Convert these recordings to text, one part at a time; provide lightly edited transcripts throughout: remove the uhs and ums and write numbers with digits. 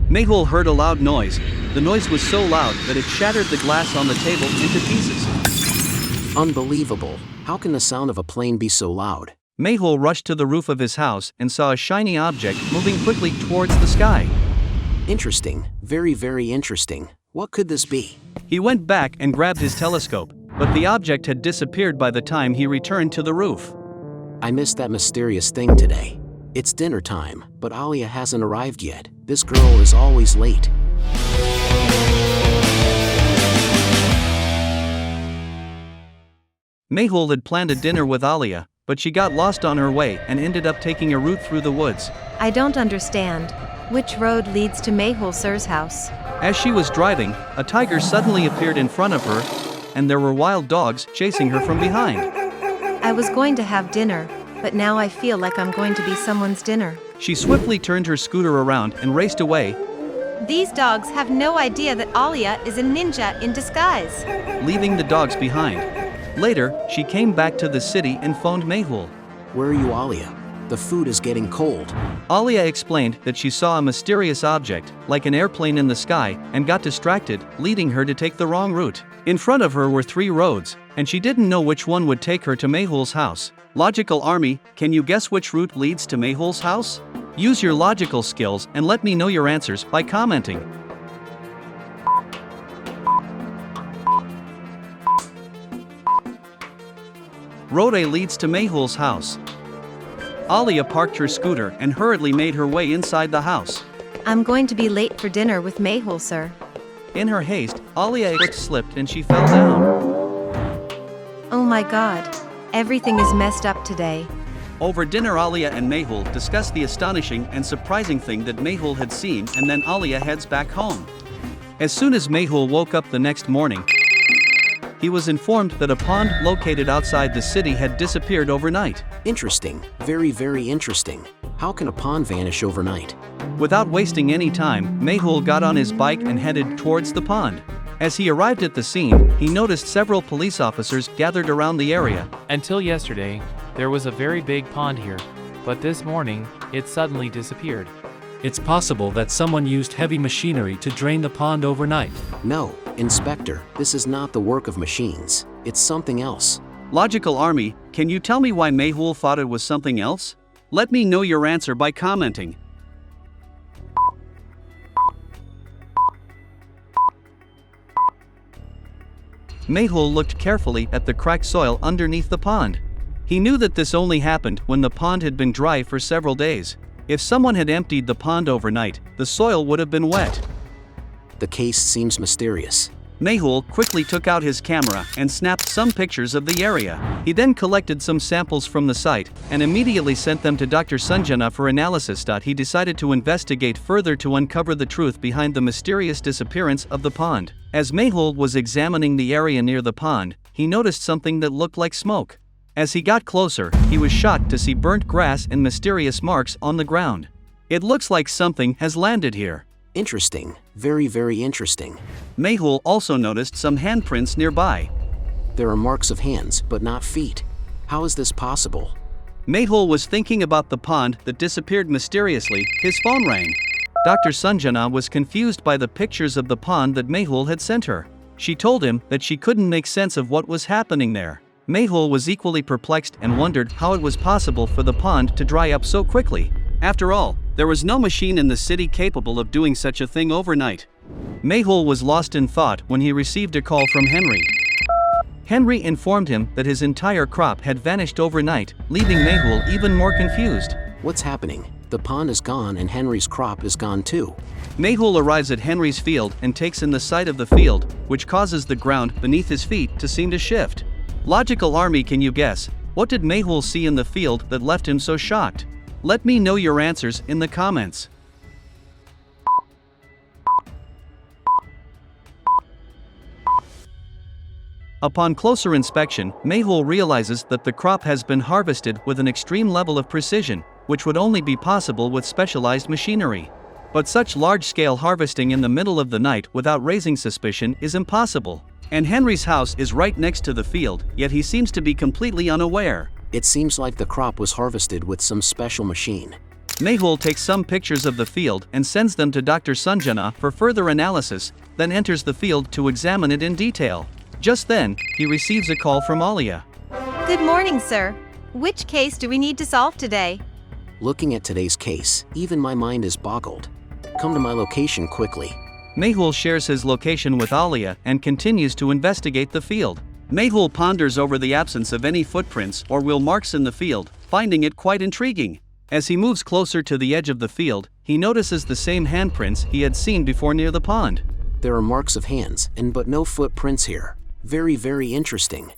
Mehul heard a loud noise. The noise was so loud that it shattered the glass on the table into pieces. Unbelievable. How can the sound of a plane be so loud? Mehul rushed to the roof of his house and saw a shiny object moving quickly towards the sky. Interesting. Very, very interesting. What could this be? He went back and grabbed his telescope, but the object had disappeared by the time he returned to the roof. I missed that mysterious thing today. It's dinner time, but Alia hasn't arrived yet. This girl is always late. Mehul had planned a dinner with Alia, but she got lost on her way and ended up taking a route through the woods. I don't understand. Which road leads to Mehul sir's house? As she was driving, a tiger suddenly appeared in front of her, and there were wild dogs chasing her from behind. I was going to have dinner, but now I feel like I'm going to be someone's dinner. She swiftly turned her scooter around and raced away, These dogs have no idea that Alia is a ninja in disguise. leaving the dogs behind. Later, she came back to the city and phoned Mehul. Where are you, Alia? The food is getting cold. Alia explained that she saw a mysterious object, like an airplane in the sky, and got distracted, leading her to take the wrong route. In front of her were 3 roads, and she didn't know which one would take her to Mehul's house. Logical Army, can you guess which route leads to Mehul's house? Use your logical skills and let me know your answers by commenting. Road A leads to Mehul's house. Alia parked her scooter and hurriedly made her way inside the house. I'm going to be late for dinner with Mehul sir. In her haste, Alia's foot slipped and she fell down. Oh my god. Everything is messed up today. Over dinner, Alia and Mehul discussed the astonishing and surprising thing that Mehul had seen, and then Alia heads back home. As soon as Mehul woke up the next morning, he was informed that a pond located outside the city had disappeared overnight. Interesting. Very, very interesting. How can a pond vanish overnight? Without wasting any time, Mehul got on his bike and headed towards the pond. As he arrived at the scene, he noticed several police officers gathered around the area. Until yesterday, there was a very big pond here, but this morning, it suddenly disappeared. It's possible that someone used heavy machinery to drain the pond overnight. No, Inspector, this is not the work of machines. It's something else. Logical Army, can you tell me why Mehul thought it was something else? Let me know your answer by commenting. Mehul looked carefully at the cracked soil underneath the pond. He knew that this only happened when the pond had been dry for several days. If someone had emptied the pond overnight, the soil would have been wet. The case seems mysterious. Mehul quickly took out his camera and snapped some pictures of the area. He then collected some samples from the site and immediately sent them to Dr. Sanjana for analysis. He decided to investigate further to uncover the truth behind the mysterious disappearance of the pond. As Mehul was examining the area near the pond, he noticed something that looked like smoke. As he got closer, he was shocked to see burnt grass and mysterious marks on the ground. It looks like something has landed here. Interesting. Very, very interesting. Mehul also noticed some handprints nearby. There are marks of hands, but not feet. How is this possible? Mehul was thinking about the pond that disappeared mysteriously. His phone rang. Dr. Sanjana was confused by the pictures of the pond that Mehul had sent her. She told him that she couldn't make sense of what was happening there. Mehul was equally perplexed and wondered how it was possible for the pond to dry up so quickly. After all, there was no machine in the city capable of doing such a thing overnight. Mehul was lost in thought when he received a call from Henry. Henry informed him that his entire crop had vanished overnight, leaving Mehul even more confused. What's happening? The pond is gone and Henry's crop is gone too. Mehul arrives at Henry's field and takes in the sight of the field, which causes the ground beneath his feet to seem to shift. Logical Army, can you guess? What did Mehul see in the field that left him so shocked? Let me know your answers in the comments. Upon closer inspection, Mehul realizes that the crop has been harvested with an extreme level of precision, which would only be possible with specialized machinery. But such large-scale harvesting in the middle of the night without raising suspicion is impossible. And Henry's house is right next to the field, yet he seems to be completely unaware. It seems like the crop was harvested with some special machine. Mehul takes some pictures of the field and sends them to Dr. Sanjana for further analysis, then enters the field to examine it in detail. Just then, he receives a call from Alia. Good morning, sir. Which case do we need to solve today? Looking at today's case, even my mind is boggled. Come to my location quickly. Mehul shares his location with Alia and continues to investigate the field. Mehul ponders over the absence of any footprints or wheel marks in the field, finding it quite intriguing. As he moves closer to the edge of the field, he notices the same handprints he had seen before near the pond. There are marks of hands, but no footprints here. Very, very interesting.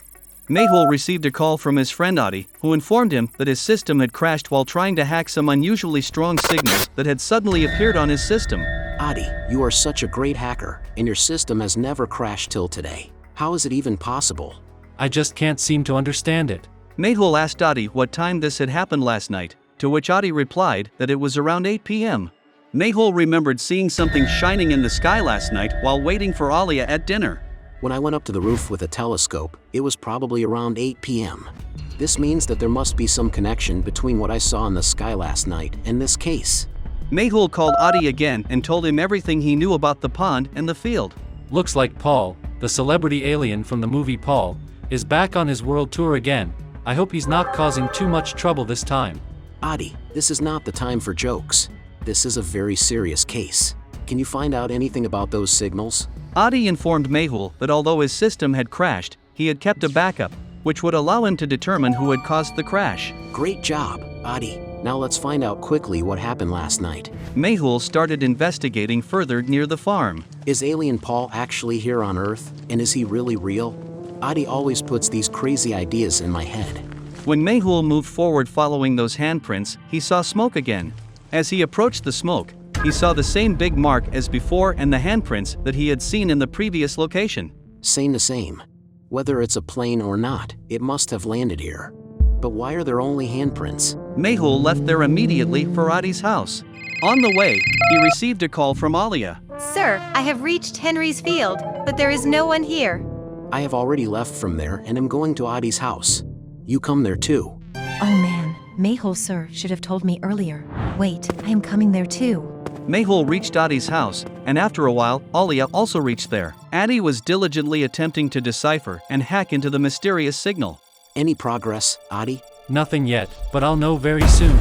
Mehul received a call from his friend Adi, who informed him that his system had crashed while trying to hack some unusually strong signals that had suddenly appeared on his system. Adi, you are such a great hacker, and your system has never crashed till today. How is it even possible? I just can't seem to understand it. Mehul asked Adi what time this had happened last night, to which Adi replied that it was around 8 p.m. Mehul remembered seeing something shining in the sky last night while waiting for Alia at dinner. When I went up to the roof with a telescope, it was probably around 8 p.m. This means that there must be some connection between what I saw in the sky last night and this case. Mehul called Adi again and told him everything he knew about the pond and the field. Looks like Paul, the celebrity alien from the movie Paul, is back on his world tour again. I hope he's not causing too much trouble this time. Adi, this is not the time for jokes. This is a very serious case. Can you find out anything about those signals? Adi informed Mehul that although his system had crashed, he had kept a backup, which would allow him to determine who had caused the crash. Great job, Adi. Now let's find out quickly what happened last night. Mehul started investigating further near the farm. Is Alien Paul actually here on Earth, and is he really real? Adi always puts these crazy ideas in my head. When Mehul moved forward following those handprints, he saw smoke again. As he approached the smoke, he saw the same big mark as before and the handprints that he had seen in the previous location. Same the same. Whether it's a plane or not, it must have landed here. But why are there only handprints? Mehul left there immediately for Adi's house. On the way, he received a call from Alia. Sir, I have reached Henry's field, but there is no one here. I have already left from there and am going to Adi's house. You come there too. Oh man, Mehul sir should have told me earlier. Wait, I am coming there too. Mehul reached Adi's house, and after a while, Alia also reached there. Adi was diligently attempting to decipher and hack into the mysterious signal. Any progress, Adi? Nothing yet, but I'll know very soon.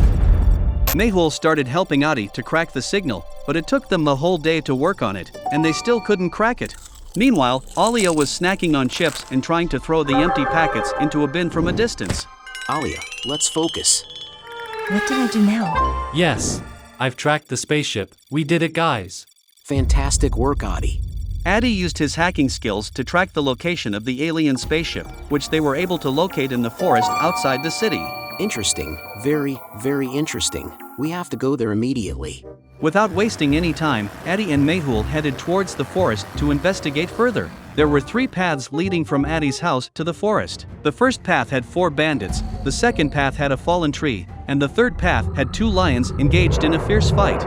Mehul started helping Adi to crack the signal, but it took them the whole day to work on it, and they still couldn't crack it. Meanwhile, Alia was snacking on chips and trying to throw the empty packets into a bin from a distance. Alia, let's focus. What did I do now? Yes, I've tracked the spaceship. We did it, guys. Fantastic work, Adi. Adi used his hacking skills to track the location of the alien spaceship, which they were able to locate in the forest outside the city. Interesting. Very, very interesting. We have to go there immediately. Without wasting any time, Adi and Mehul headed towards the forest to investigate further. There were 3 paths leading from Adi's house to the forest. The first path had 4 bandits, the second path had a fallen tree, and the third path had 2 lions engaged in a fierce fight.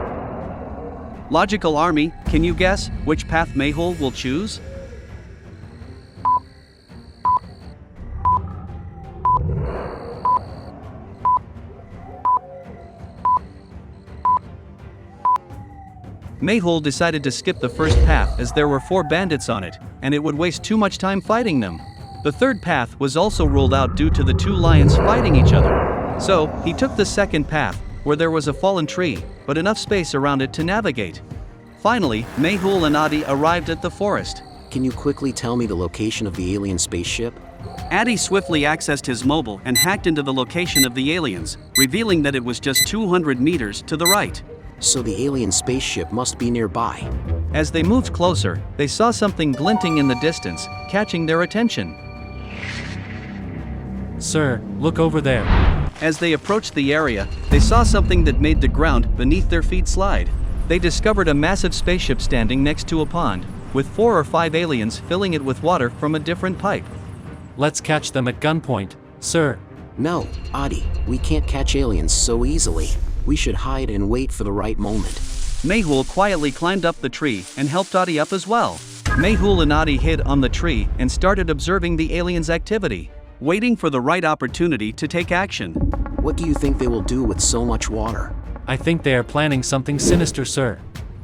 Logical army, can you guess which path Mehul will choose? Mehul decided to skip the first path as there were 4 bandits on it, and it would waste too much time fighting them. The third path was also ruled out due to the 2 lions fighting each other. So, he took the second path, where there was a fallen tree, but enough space around it to navigate. Finally, Mehul and Adi arrived at the forest. Can you quickly tell me the location of the alien spaceship? Adi swiftly accessed his mobile and hacked into the location of the aliens, revealing that it was just 200 meters to the right. So the alien spaceship must be nearby. As they moved closer, they saw something glinting in the distance, catching their attention. Sir, look over there. As they approached the area, they saw something that made the ground beneath their feet slide. They discovered a massive spaceship standing next to a pond, with 4 or 5 aliens filling it with water from a different pipe. Let's catch them at gunpoint, sir. No, Adi, we can't catch aliens so easily. We should hide and wait for the right moment. Mehul quietly climbed up the tree and helped Adi up as well. Mehul and Adi hid on the tree and started observing the aliens' activity, waiting for the right opportunity to take action. What do you think they will do with so much water? I think they are planning something sinister, sir.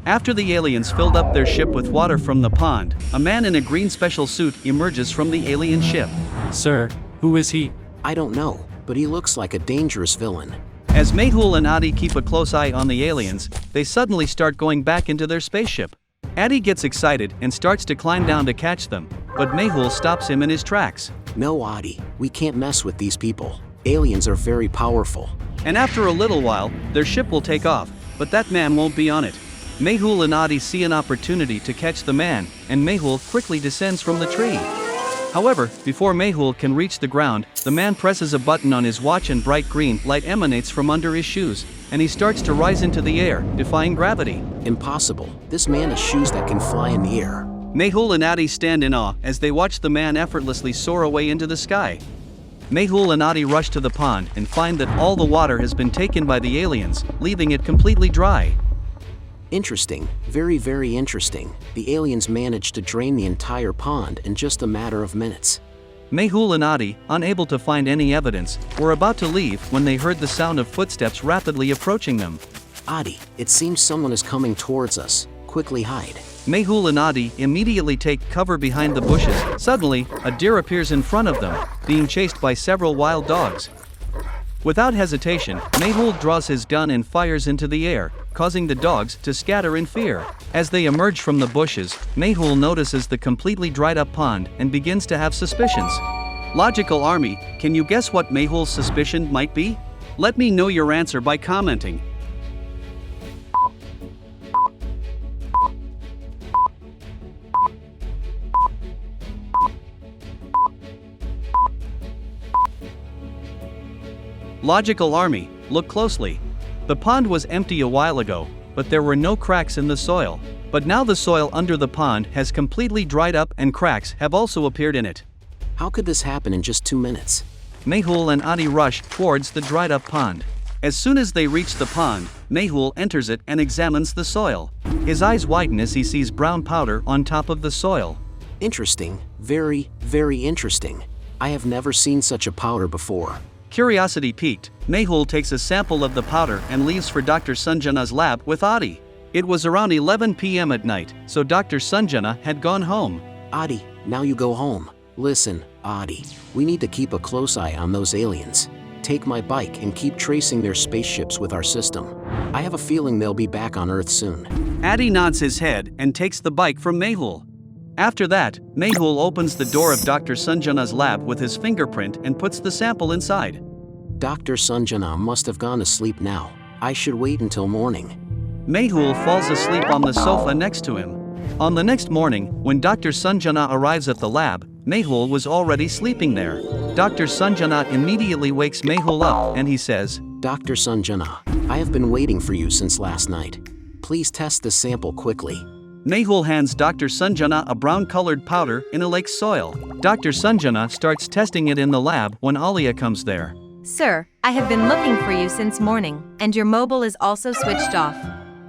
After the aliens filled up their ship with water from the pond, a man in a green special suit emerges from the alien ship. Sir, who is he? I don't know, but he looks like a dangerous villain. As Mehul and Adi keep a close eye on the aliens, they suddenly start going back into their spaceship. Adi gets excited and starts to climb down to catch them, but Mehul stops him in his tracks. No, Adi, we can't mess with these people. Aliens are very powerful. And after a little while, their ship will take off, but that man won't be on it. Mehul and Adi see an opportunity to catch the man, and Mehul quickly descends from the tree. However, before Mehul can reach the ground, the man presses a button on his watch and bright green light emanates from under his shoes, and he starts to rise into the air, defying gravity. Impossible. This man has shoes that can fly in the air. Mehul and Adi stand in awe as they watch the man effortlessly soar away into the sky. Mehul and Adi rush to the pond and find that all the water has been taken by the aliens, leaving it completely dry. Interesting, very, very interesting. The aliens managed to drain the entire pond in just a matter of minutes. Mehul and Adi, unable to find any evidence, were about to leave when they heard the sound of footsteps rapidly approaching them. Adi, it seems someone is coming towards us. Quickly hide. Mehul and Adi immediately take cover behind the bushes. Suddenly, a deer appears in front of them, being chased by several wild dogs. Without hesitation, Mehul draws his gun and fires into the air, causing the dogs to scatter in fear. As they emerge from the bushes, Mehul notices the completely dried up pond and begins to have suspicions. Logical Army, can you guess what Mehul's suspicion might be? Let me know your answer by commenting. Logical Army, look closely. The pond was empty a while ago, but there were no cracks in the soil. But now the soil under the pond has completely dried up and cracks have also appeared in it. How could this happen in just 2 minutes? Mehul and Adi rush towards the dried up pond. As soon as they reach the pond, Mehul enters it and examines the soil. His eyes widen as he sees brown powder on top of the soil. Interesting, very, very interesting. I have never seen such a powder before. Curiosity piqued, Mehul takes a sample of the powder and leaves for Dr. Sanjana's lab with Adi. It was around 11 p.m. at night, so Dr. Sanjana had gone home. Adi, now you go home. Listen, Adi, we need to keep a close eye on those aliens. Take my bike and keep tracing their spaceships with our system. I have a feeling they'll be back on Earth soon. Adi nods his head and takes the bike from Mehul. After that, Mehul opens the door of Dr. Sanjana's lab with his fingerprint and puts the sample inside. Dr. Sanjana must have gone to sleep now. I should wait until morning. Mehul falls asleep on the sofa next to him. On the next morning, when Dr. Sanjana arrives at the lab, Mehul was already sleeping there. Dr. Sanjana immediately wakes Mehul up and he says, Dr. Sanjana, I have been waiting for you since last night. Please test the sample quickly. Mehul hands Dr. Sanjana a brown-colored powder in a lake's soil. Dr. Sanjana starts testing it in the lab when Alia comes there. Sir, I have been looking for you since morning, and your mobile is also switched off.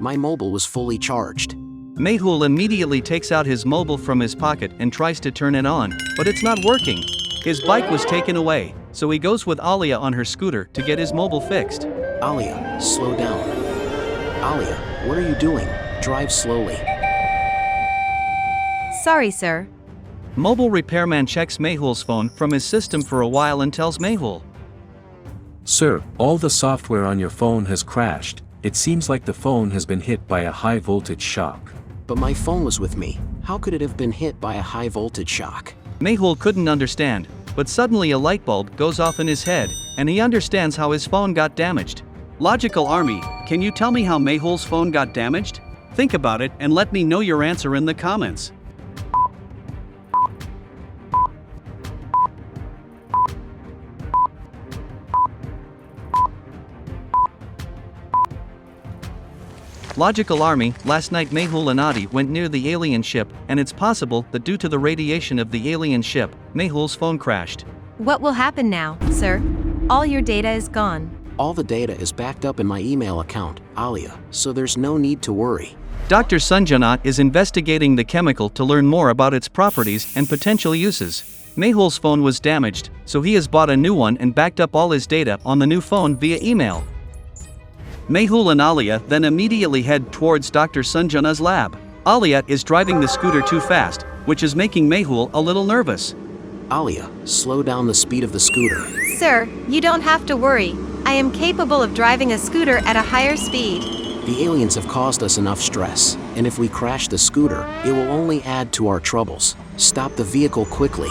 My mobile was fully charged. Mehul immediately takes out his mobile from his pocket and tries to turn it on, but it's not working. His bike was taken away, so he goes with Alia on her scooter to get his mobile fixed. Alia, slow down. Alia, what are you doing? Drive slowly. Sorry, sir. Mobile repairman checks Mehul's phone from his system for a while and tells Mehul, Sir, all the software on your phone has crashed. It seems like the phone has been hit by a high voltage shock. But my phone was with me. How could it have been hit by a high voltage shock? Mehul couldn't understand, but suddenly a light bulb goes off in his head, and he understands how his phone got damaged. Logical Army, can you tell me how Mehul's phone got damaged? Think about it and let me know your answer in the comments. Logical Army, last night Mehul and Adi went near the alien ship, and it's possible that due to the radiation of the alien ship, Mehul's phone crashed. What will happen now, sir? All your data is gone. All the data is backed up in my email account, Alia, so there's no need to worry. Dr. Sanjana is investigating the chemical to learn more about its properties and potential uses. Mehul's phone was damaged, so he has bought a new one and backed up all his data on the new phone via email. Mehul and Alia then immediately head towards Dr. Sanjana's lab. Alia is driving the scooter too fast, which is making Mehul a little nervous. Alia, slow down the speed of the scooter. Sir, you don't have to worry. I am capable of driving a scooter at a higher speed. The aliens have caused us enough stress, and if we crash the scooter, it will only add to our troubles. Stop the vehicle quickly.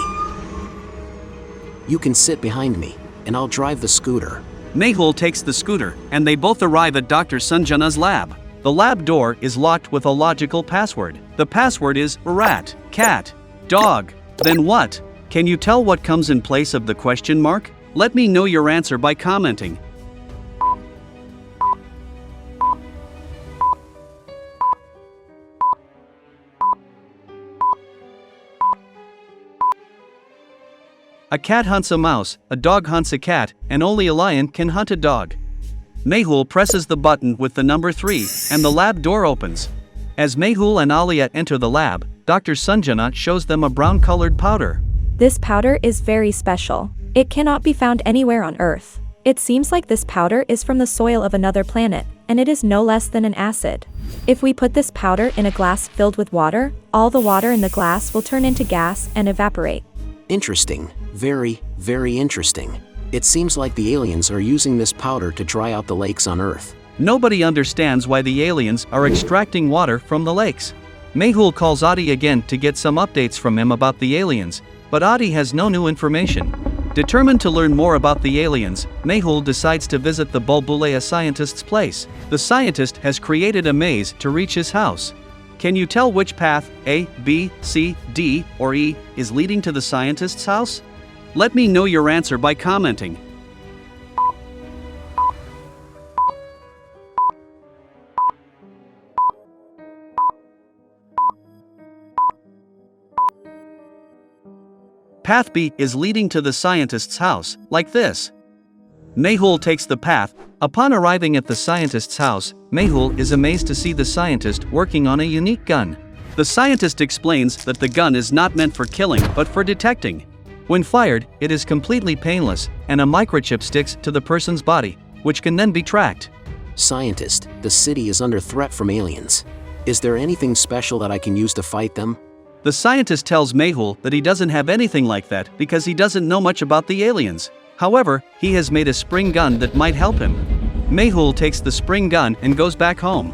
You can sit behind me, and I'll drive the scooter. Mehul takes the scooter, and they both arrive at Dr. Sanjana's lab. The lab door is locked with a logical password. The password is rat, cat, dog. Then what? Can you tell what comes in place of the question mark? Let me know your answer by commenting. A cat hunts a mouse, a dog hunts a cat, and only a lion can hunt a dog. Mehul presses the button with the number 3, and the lab door opens. As Mehul and Alia enter the lab, Dr. Sanjana shows them a brown-colored powder. This powder is very special. It cannot be found anywhere on Earth. It seems like this powder is from the soil of another planet, and it is no less than an acid. If we put this powder in a glass filled with water, all the water in the glass will turn into gas and evaporate. Interesting. Very, very interesting. It seems like the aliens are using this powder to dry out the lakes on Earth. Nobody understands why the aliens are extracting water from the lakes. Mehul calls Adi again to get some updates from him about the aliens, but Adi has no new information. Determined to learn more about the aliens, Mehul decides to visit the Bulbulea scientist's place. The scientist has created a maze to reach his house. Can you tell which path, A, B, C, D, or E, is leading to the scientist's house? Let me know your answer by commenting. Path B is leading to the scientist's house, like this. Mehul takes the path. Upon arriving at the scientist's house, Mehul is amazed to see the scientist working on a unique gun. The scientist explains that the gun is not meant for killing but for detecting. When fired, it is completely painless, and a microchip sticks to the person's body, which can then be tracked. Scientist, the city is under threat from aliens. Is there anything special that I can use to fight them? The scientist tells Mehul that he doesn't have anything like that because he doesn't know much about the aliens. However, he has made a spring gun that might help him. Mehul takes the spring gun and goes back home.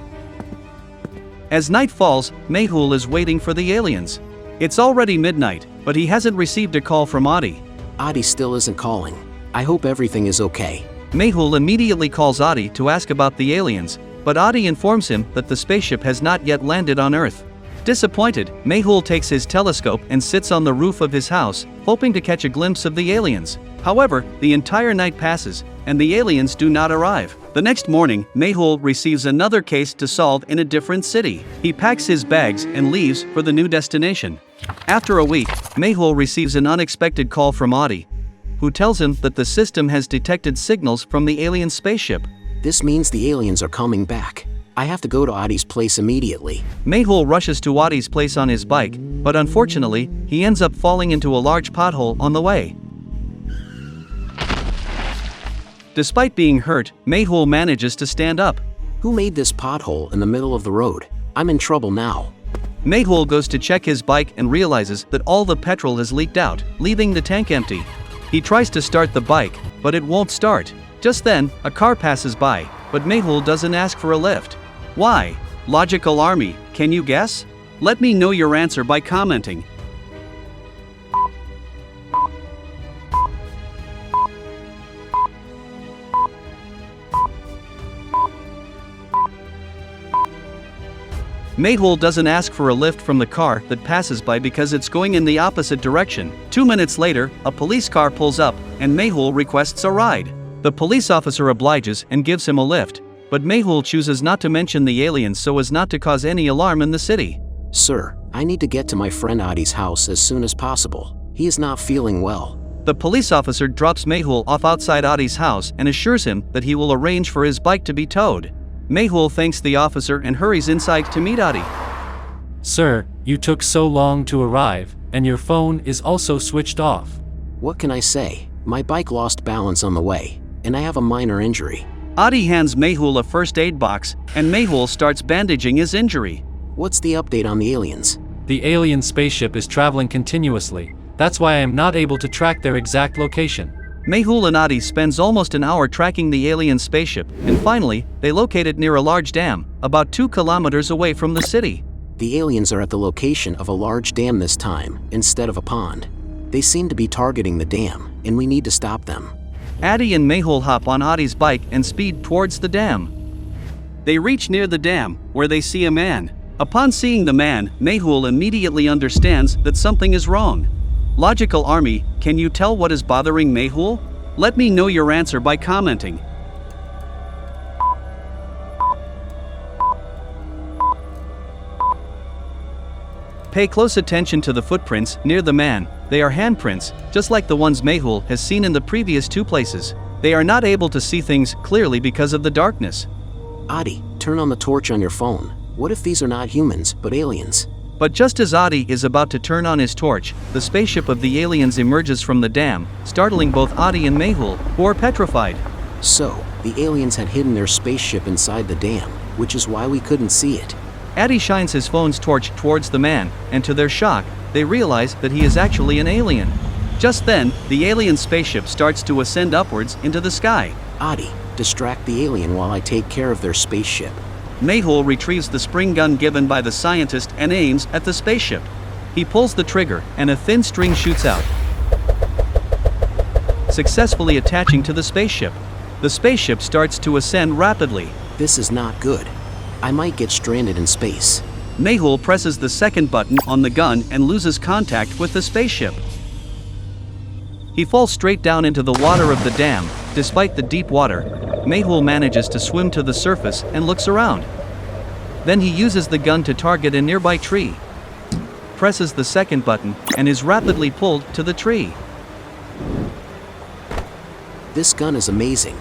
As night falls, Mehul is waiting for the aliens. It's already midnight, but he hasn't received a call from Adi. Adi still isn't calling. I hope everything is okay. Mehul immediately calls Adi to ask about the aliens, but Adi informs him that the spaceship has not yet landed on Earth. Disappointed, Mehul takes his telescope and sits on the roof of his house, hoping to catch a glimpse of the aliens. However, the entire night passes, and the aliens do not arrive. The next morning, Mehul receives another case to solve in a different city. He packs his bags and leaves for the new destination. After a week, Mehul receives an unexpected call from Adi, who tells him that the system has detected signals from the alien spaceship. This means the aliens are coming back. I have to go to Adi's place immediately. Mehul rushes to Adi's place on his bike, but unfortunately, he ends up falling into a large pothole on the way. Despite being hurt, Mehul manages to stand up. Who made this pothole in the middle of the road? I'm in trouble now. Mehul goes to check his bike and realizes that all the petrol has leaked out, leaving the tank empty. He tries to start the bike, but it won't start. Just then, a car passes by, but Mehul doesn't ask for a lift. Why? Logical Army, can you guess? Let me know your answer by commenting. Mehul doesn't ask for a lift from the car that passes by because it's going in the opposite direction. 2 minutes later, a police car pulls up, and Mehul requests a ride. The police officer obliges and gives him a lift, but Mehul chooses not to mention the aliens so as not to cause any alarm in the city. Sir, I need to get to my friend Adi's house as soon as possible. He is not feeling well. The police officer drops Mehul off outside Adi's house and assures him that he will arrange for his bike to be towed. Mehul thanks the officer and hurries inside to meet Adi. Sir, you took so long to arrive, and your phone is also switched off. What can I say? My bike lost balance on the way, and I have a minor injury. Adi hands Mehul a first aid box, and Mehul starts bandaging his injury. What's the update on the aliens? The alien spaceship is traveling continuously. That's why I am not able to track their exact location. Mehul and Adi spends almost an hour tracking the alien spaceship, and finally, they locate it near a large dam, about 2 kilometers away from the city. The aliens are at the location of a large dam this time, instead of a pond. They seem to be targeting the dam, and we need to stop them. Adi and Mehul hop on Adi's bike and speed towards the dam. They reach near the dam, where they see a man. Upon seeing the man, Mehul immediately understands that something is wrong. Logical Army, can you tell what is bothering Mehul? Let me know your answer by commenting. Pay close attention to the footprints near the man. They are handprints, just like the ones Mehul has seen in the previous 2 places. They are not able to see things clearly because of the darkness. Adi, turn on the torch on your phone. What if these are not humans, but aliens? But just as Adi is about to turn on his torch, the spaceship of the aliens emerges from the dam, startling both Adi and Mehul, who are petrified. So, the aliens had hidden their spaceship inside the dam, which is why we couldn't see it. Adi shines his phone's torch towards the man, and to their shock, they realize that he is actually an alien. Just then, the alien spaceship starts to ascend upwards into the sky. Adi, distract the alien while I take care of their spaceship. Mehul retrieves the spring gun given by the scientist and aims at the spaceship. He pulls the trigger, and a thin string shoots out, successfully attaching to the spaceship. The spaceship starts to ascend rapidly. This is not good. I might get stranded in space. Mehul presses the second button on the gun and loses contact with the spaceship. He falls straight down into the water of the dam. Despite the deep water, Mehul manages to swim to the surface and looks around. Then he uses the gun to target a nearby tree, presses the second button, and is rapidly pulled to the tree. This gun is amazing.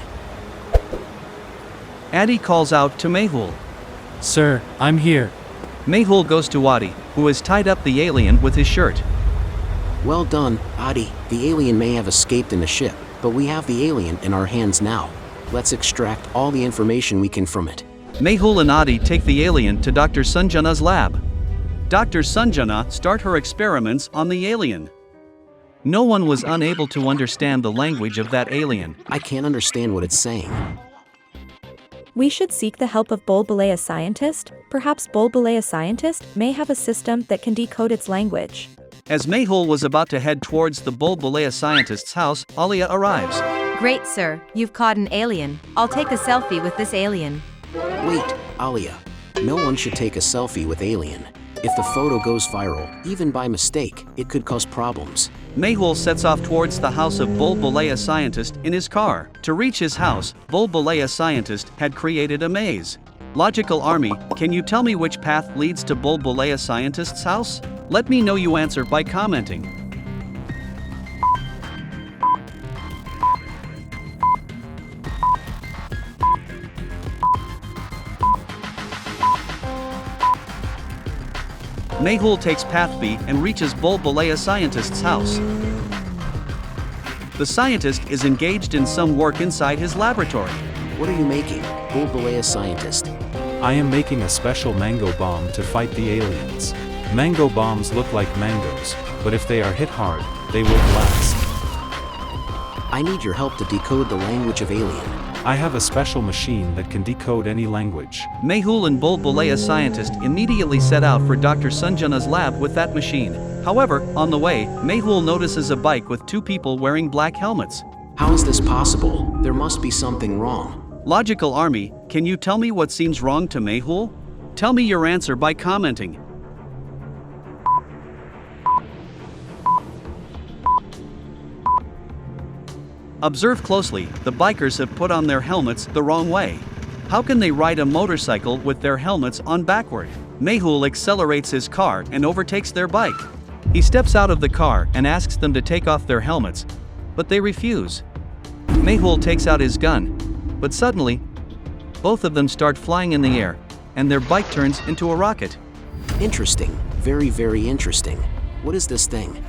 Adi calls out to Mehul. Sir, I'm here. Mehul goes to Adi, who has tied up the alien with his shirt. Well done, Adi. The alien may have escaped in the ship, but we have the alien in our hands now. Let's extract all the information we can from it. Mehul and Adi take the alien to Dr. Sanjana's lab. Dr. Sanjana start her experiments on the alien. No one was unable to understand the language of that alien. I can't understand what it's saying. We should seek the help of Bulbulea scientist. Perhaps Bulbulea scientist may have a system that can decode its language. As Mehul was about to head towards the Bulbulea scientist's house, Alia arrives. Great, sir. You've caught an alien. I'll take a selfie with this alien. Wait, Alia. No one should take a selfie with alien. If the photo goes viral, even by mistake, it could cause problems. Mehul sets off towards the house of Bulbulea scientist in his car. To reach his house, Bulbulea scientist had created a maze. Logical Army, can you tell me which path leads to Bulbulea scientist's house? Let me know you answer by commenting. Mehul takes path B and reaches Bulbulea scientist's house. The scientist is engaged in some work inside his laboratory. What are you making, Bulbulea scientist? I am making a special mango bomb to fight the aliens. Mango bombs look like mangoes, but if they are hit hard, they will blast. I need your help to decode the language of alien. I have a special machine that can decode any language. Mehul and Bulbulea scientist immediately set out for Dr. Sanjana's lab with that machine. However, on the way, Mehul notices a bike with 2 people wearing black helmets. How is this possible? There must be something wrong. Logical Army, can you tell me what seems wrong to Mehul? Tell me your answer by commenting. Observe closely, the bikers have put on their helmets the wrong way. How can they ride a motorcycle with their helmets on backward? Mehul accelerates his car and overtakes their bike. He steps out of the car and asks them to take off their helmets, but they refuse. Mehul takes out his gun, but suddenly, both of them start flying in the air, and their bike turns into a rocket. Interesting. Very, very interesting. What is this thing?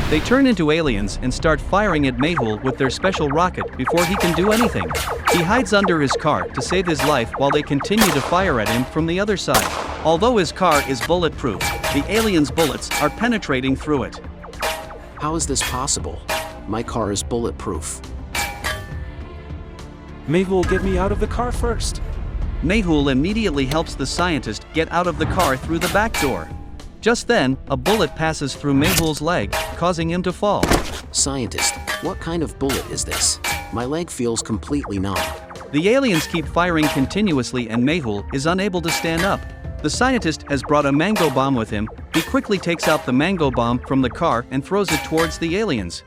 They turn into aliens and start firing at Mehul with their special rocket before he can do anything. He hides under his car to save his life while they continue to fire at him from the other side. Although his car is bulletproof, the aliens' bullets are penetrating through it. How is this possible? My car is bulletproof. Mehul, get me out of the car first. Mehul immediately helps the scientist get out of the car through the back door. Just then, a bullet passes through Mehul's leg, causing him to fall. Scientist, what kind of bullet is this? My leg feels completely numb. The aliens keep firing continuously and Mehul is unable to stand up. The scientist has brought a mango bomb with him. He quickly takes out the mango bomb from the car and throws it towards the aliens.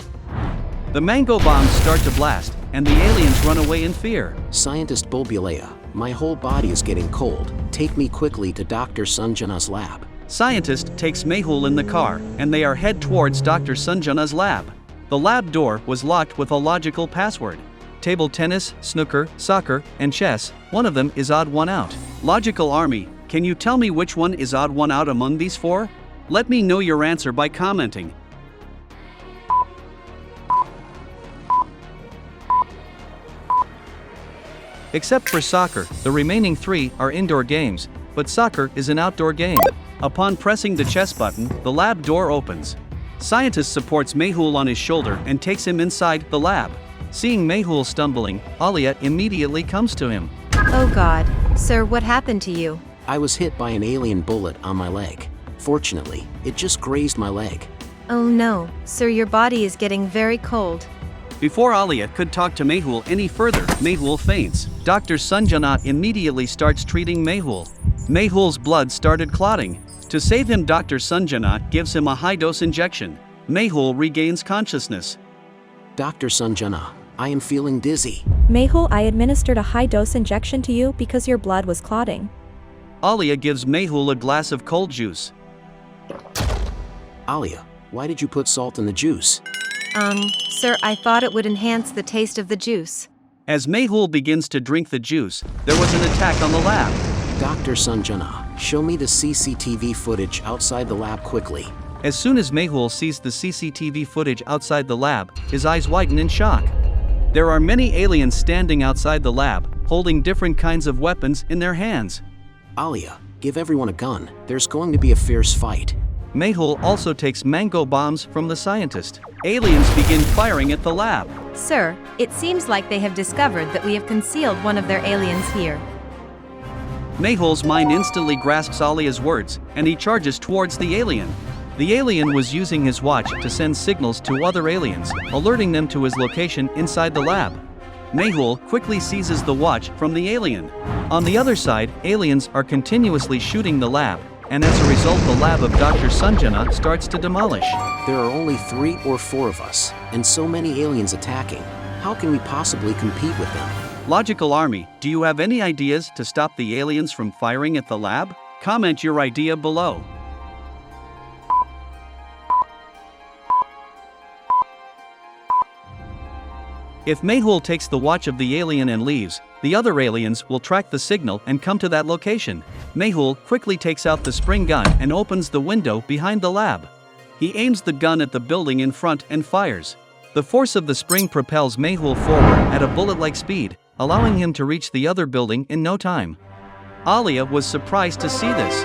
The mango bombs start to blast, and the aliens run away in fear. Scientist Bulbulea, my whole body is getting cold. Take me quickly to Dr. Sanjana's lab. Scientist takes Mehul in the car, and they are head towards Dr. Sanjana's lab. The lab door was locked with a logical password. Table tennis, snooker, soccer, and chess, one of them is odd one out. Logical Army, can you tell me which one is odd one out among these four? Let me know your answer by commenting. Except for soccer, the remaining three are indoor games, but soccer is an outdoor game. Upon pressing the chess button, the lab door opens. Scientist supports Mehul on his shoulder and takes him inside the lab. Seeing Mehul stumbling, Alia immediately comes to him. Oh God, sir, what happened to you? I was hit by an alien bullet on my leg. Fortunately, it just grazed my leg. Oh no, sir, your body is getting very cold. Before Alia could talk to Mehul any further, Mehul faints. Dr. Sanjana immediately starts treating Mehul. Mehul's blood started clotting. To save him, Dr. Sanjana gives him a high-dose injection. Mehul regains consciousness. Dr. Sanjana, I am feeling dizzy. Mehul, I administered a high-dose injection to you because your blood was clotting. Alia gives Mehul a glass of cold juice. Alia, why did you put salt in the juice? Sir, I thought it would enhance the taste of the juice. As Mehul begins to drink the juice, there was an attack on the lab. Dr. Sanjana, show me the CCTV footage outside the lab quickly. As soon as Mehul sees the CCTV footage outside the lab, his eyes widen in shock. There are many aliens standing outside the lab, holding different kinds of weapons in their hands. Alia, give everyone a gun. There's going to be a fierce fight. Mehul also takes mango bombs from the scientist. Aliens begin firing at the lab. Sir, it seems like they have discovered that we have concealed one of their aliens here. Mehul's mind instantly grasps Alia's words, and he charges towards the alien. The alien was using his watch to send signals to other aliens, alerting them to his location inside the lab. Mehul quickly seizes the watch from the alien. On the other side, aliens are continuously shooting the lab, and as a result the lab of Dr. Sanjana starts to demolish. There are only 3 or 4 of us, and so many aliens attacking. How can we possibly compete with them? Logical Army, do you have any ideas to stop the aliens from firing at the lab? Comment your idea below. If Mehul takes the watch of the alien and leaves, the other aliens will track the signal and come to that location. Mehul quickly takes out the spring gun and opens the window behind the lab. He aims the gun at the building in front and fires. The force of the spring propels Mehul forward at a bullet-like speed, allowing him to reach the other building in no time. Alia was surprised to see this.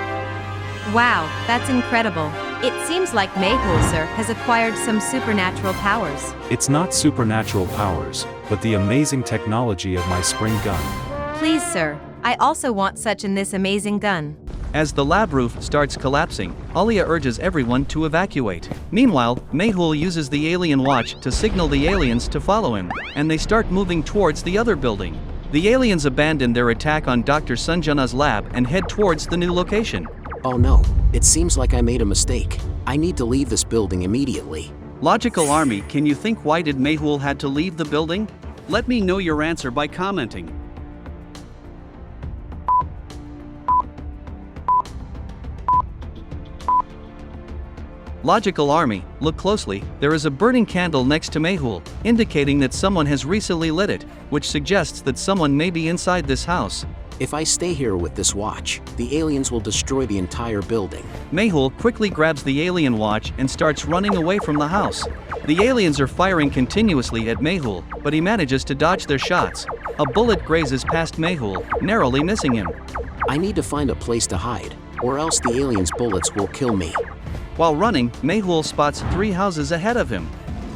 Wow, that's incredible. It seems like Mehul, sir, has acquired some supernatural powers. It's not supernatural powers, but the amazing technology of my spring gun. Please, sir, I also want such in this amazing gun. As the lab roof starts collapsing, Alia urges everyone to evacuate. Meanwhile, Mehul uses the alien watch to signal the aliens to follow him, and they start moving towards the other building. The aliens abandon their attack on Dr. Sanjana's lab and head towards the new location. Oh no, it seems like I made a mistake. I need to leave this building immediately. Logical Army, can you think why did Mehul had to leave the building? Let me know your answer by commenting. Logical Army, look closely, there is a burning candle next to Mehul, indicating that someone has recently lit it, which suggests that someone may be inside this house. If I stay here with this watch, the aliens will destroy the entire building. Mehul quickly grabs the alien watch and starts running away from the house. The aliens are firing continuously at Mehul, but he manages to dodge their shots. A bullet grazes past Mehul, narrowly missing him. I need to find a place to hide, or else the aliens' bullets will kill me. While running, Mehul spots 3 houses ahead of him.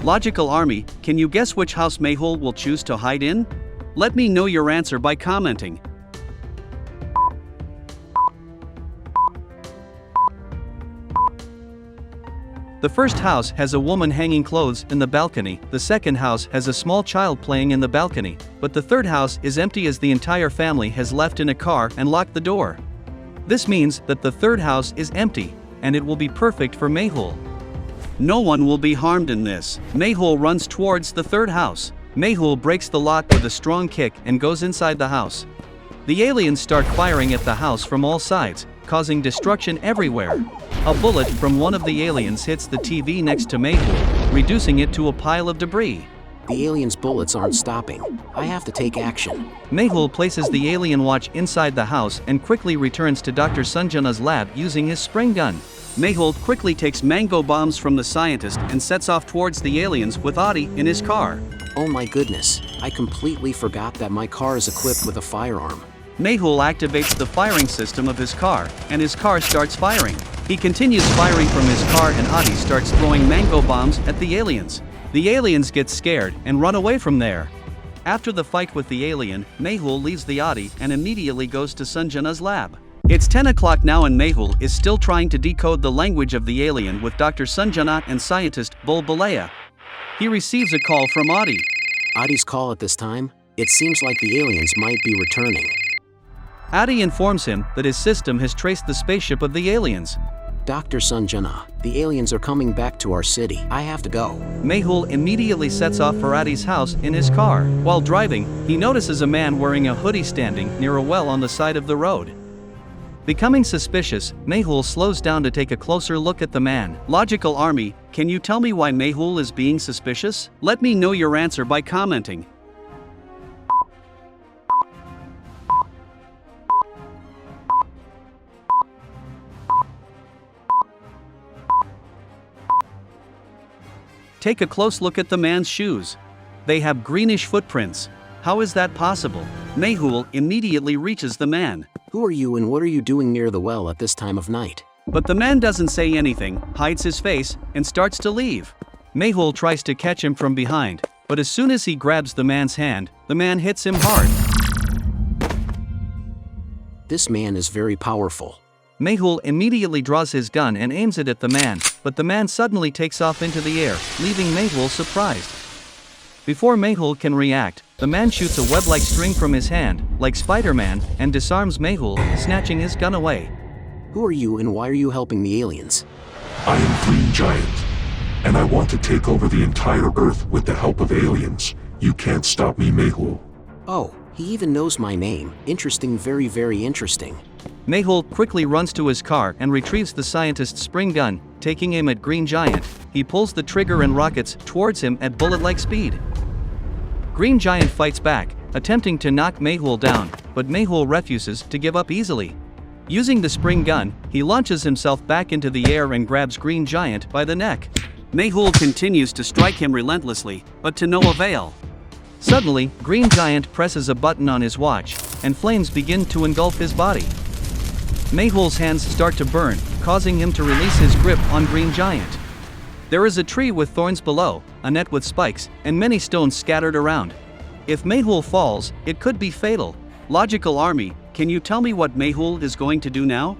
Logical Army, can you guess which house Mehul will choose to hide in? Let me know your answer by commenting. The first house has a woman hanging clothes in the balcony, the second house has a small child playing in the balcony, but the third house is empty as the entire family has left in a car and locked the door. This means that the third house is empty, and it will be perfect for Mehul. No one will be harmed in this. Mehul runs towards the third house. Mehul breaks the lock with a strong kick and goes inside the house. The aliens start firing at the house from all sides, causing destruction everywhere. A bullet from one of the aliens hits the TV next to Mehul, reducing it to a pile of debris. The aliens' bullets aren't stopping. I have to take action. Mehul places the alien watch inside the house and quickly returns to Dr. Sanjana's lab using his spring gun. Mehul quickly takes mango bombs from the scientist and sets off towards the aliens with Adi in his car. Oh my goodness, I completely forgot that my car is equipped with a firearm. Mehul activates the firing system of his car, and his car starts firing. He continues firing from his car and Adi starts throwing mango bombs at the aliens. The aliens get scared and run away from there. After the fight with the alien, Mehul leaves the Adi and immediately goes to Sanjana's lab. It's 10 o'clock now and Mehul is still trying to decode the language of the alien with Dr. Sanjana and scientist Bulbulaya. He receives a call from Adi. Adi's call at this time? It seems like the aliens might be returning. Adi informs him that his system has traced the spaceship of the aliens. Dr. Sanjana, the aliens are coming back to our city. I have to go. Mehul immediately sets off for Adi's house in his car. While driving, he notices a man wearing a hoodie standing near a well on the side of the road. Becoming suspicious, Mehul slows down to take a closer look at the man. Logical Army, can you tell me why Mehul is being suspicious? Let me know your answer by commenting. Take a close look at the man's shoes. They have greenish footprints. How is that possible? Mehul immediately reaches the man. Who are you and what are you doing near the well at this time of night? But the man doesn't say anything, hides his face, and starts to leave. Mehul tries to catch him from behind, but as soon as he grabs the man's hand, the man hits him hard. This man is very powerful. Mehul immediately draws his gun and aims it at the man, but the man suddenly takes off into the air, leaving Mehul surprised. Before Mehul can react, the man shoots a web-like string from his hand, like Spider-Man, and disarms Mehul, snatching his gun away. Who are you and why are you helping the aliens? I am Green Giant, and I want to take over the entire Earth with the help of aliens. You can't stop me, Mehul. Oh, he even knows my name. Interesting, very, very interesting. Mehul quickly runs to his car and retrieves the scientist's spring gun, taking aim at Green Giant. He pulls the trigger and rockets towards him at bullet-like speed. Green Giant fights back, attempting to knock Mehul down, but Mehul refuses to give up easily. Using the spring gun, he launches himself back into the air and grabs Green Giant by the neck. Mehul continues to strike him relentlessly, but to no avail. Suddenly, Green Giant presses a button on his watch, and flames begin to engulf his body. Mehul's hands start to burn, causing him to release his grip on Green Giant. There is a tree with thorns below, a net with spikes, and many stones scattered around. If Mehul falls, it could be fatal. Logical Army, can you tell me what Mehul is going to do now?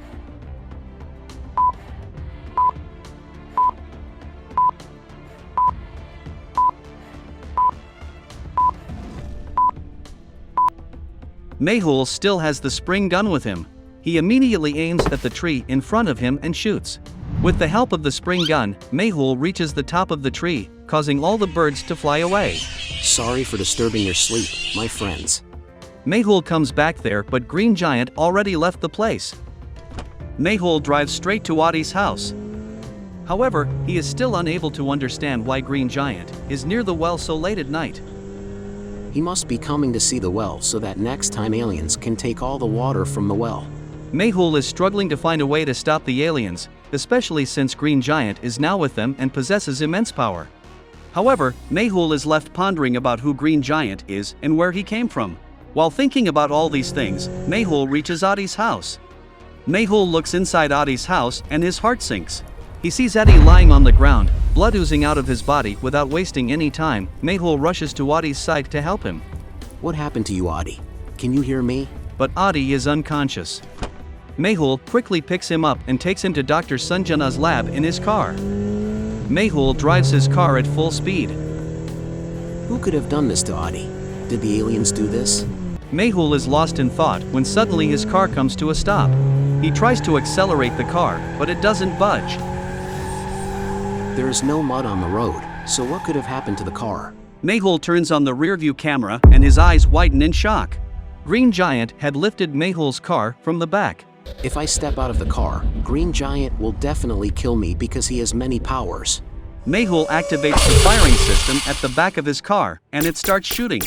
Mehul still has the spring gun with him. He immediately aims at the tree in front of him and shoots. With the help of the spring gun, Mehul reaches the top of the tree, causing all the birds to fly away. Sorry for disturbing your sleep, my friends. Mehul comes back there, but Green Giant already left the place. Mehul drives straight to Adi's house. However, he is still unable to understand why Green Giant is near the well so late at night. He must be coming to see the well so that next time aliens can take all the water from the well. Mehul is struggling to find a way to stop the aliens, especially since Green Giant is now with them and possesses immense power. However, Mehul is left pondering about who Green Giant is and where he came from. While thinking about all these things, Mehul reaches Adi's house. Mehul looks inside Adi's house and his heart sinks. He sees Adi lying on the ground, blood oozing out of his body. Without wasting any time, Mehul rushes to Adi's side to help him. What happened to you, Adi? Can you hear me? But Adi is unconscious. Mehul quickly picks him up and takes him to Dr. Sanjana's lab in his car. Mehul drives his car at full speed. Who could have done this to Adi? Did the aliens do this? Mehul is lost in thought when suddenly his car comes to a stop. He tries to accelerate the car, but it doesn't budge. There is no mud on the road, so what could have happened to the car? Mehul turns on the rearview camera and his eyes widen in shock. Green Giant had lifted Mehul's car from the back. If I step out of the car, Green Giant will definitely kill me because he has many powers. Mehul activates the firing system at the back of his car, and it starts shooting.